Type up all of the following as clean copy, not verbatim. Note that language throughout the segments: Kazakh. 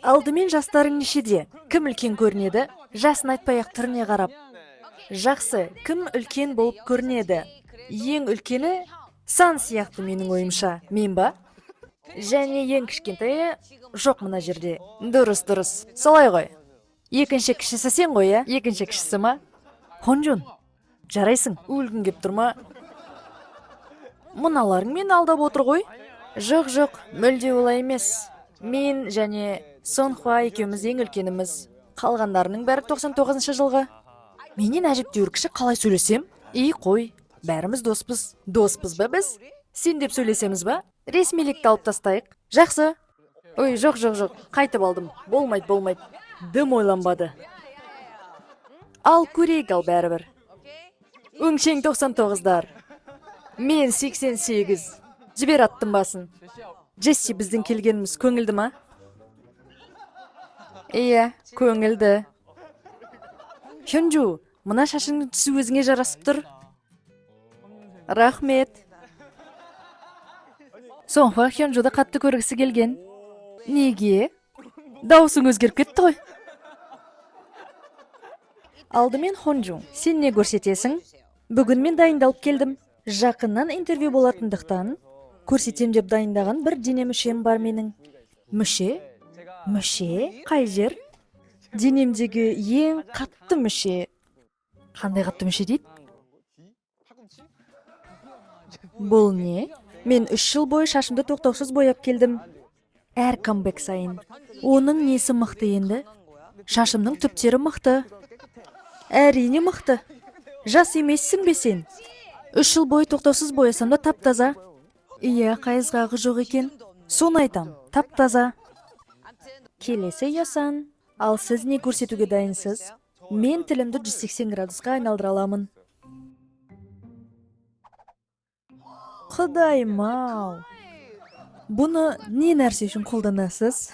Алдымен жастарың нешеде? Кім үлкен көрінеді? Жасын айтпай-ақ түріне қарап. Жақсы, кім үлкен болып көрінеді? Ең үлкені сан сияқты менің ойымша. Мен ба? Және ең кішкентайы жоқ мына жерде. Дұрыс, солай ғой. Екінші кішісі сен ғой, иә? Екінші кішісі ма? Хонжун, жарайсың, өлгің кеп тұрма? Мыналарың мен алдап отыр ғой? Жоқ, мүлде олай емес. Мен және Сонхва екеуміз ең үлкеніміз. Қалғандарының бәрі 99 жылғы. Менен әжептәуір кіші қалай сөйлесем? Қой, бәріміз доспыз. Доспыз ба біз? Сен деп сөйлесеміз ба? Ресмилікті алып тастайық. Жақсы. Ой, жоқ, қайтып алдым. Болмайды. Дым ойланбады. Ал көрейік ал бәрібір. Өңшең 99-дар. Мен 88. Жібер аттың басын. Джесси, біздің келгеніміз көңілді ма? Иә, көңілді. Хёнджу, мына шашыңның түсі өзіңе жарасып тұр. Рахмет. Сонхва Хёнджуды қатты көргісі келген. Неге? Даусың өзгеріп кетті ғой. Алдымен Хонджу, сен не көрсетесің? Бүгін мен дайындалып келдім. Жақыннан интервью болатындықтан көрсетем деп дайындаған бір дене мүшем бар менің. Мүше? Қай жер? Денемдегі ең қатты мүше. Қандай қатты мүше дейді? Бұл не? Мен 3 жыл бойы шашымды тоқтаусыз бояп келдім. Әр камбэк сайын. Оның несі мықты енді? Шашымның түптері мықты. Әрине мықты. Жас емессің бе сен? 3 жыл бойы тоқтаусыз боясам да тап-таза. Иә, қайызғағы жоқ екен. Соны айтам, тап-таза. Келесі ясан. Ал сіз не көрсетуге дайынсыз? Мен тілімді 180 градусқа айналдыра аламын. Құдайым-ау. Бұны не нәрсе үшін қолданасыз?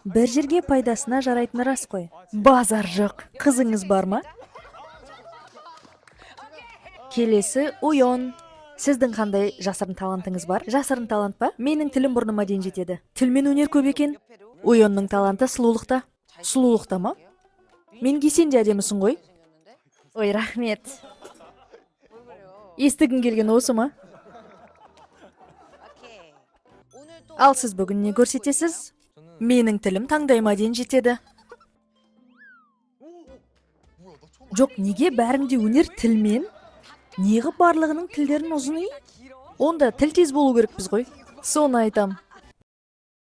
Бір жерге пайдасына жарайтыны рас қой. Базар жоқ. Қызыңыз бар ма? Келесі Уйон. Сіздің қандай жасырын талантыңыз бар? Жасырын талант па? Менің тілім бұрныма дейін жетеді. Тілмен өнер көп екен. Уйонның таланты сұлулықта. Сұлулықта ма? Менге сен де әдемісің ғой. Ой, рахмет. Естігің келген осы ма? Ал сіз бүгін не көрсетесіз? Менің тілім таңдайыма дейін жетеді. Жоқ, неге бәрінде өнер тілмен? Неғып барлығының тілдерін ұзын үй? Онда тіл тез болу керек біз ғой. Соны айтам.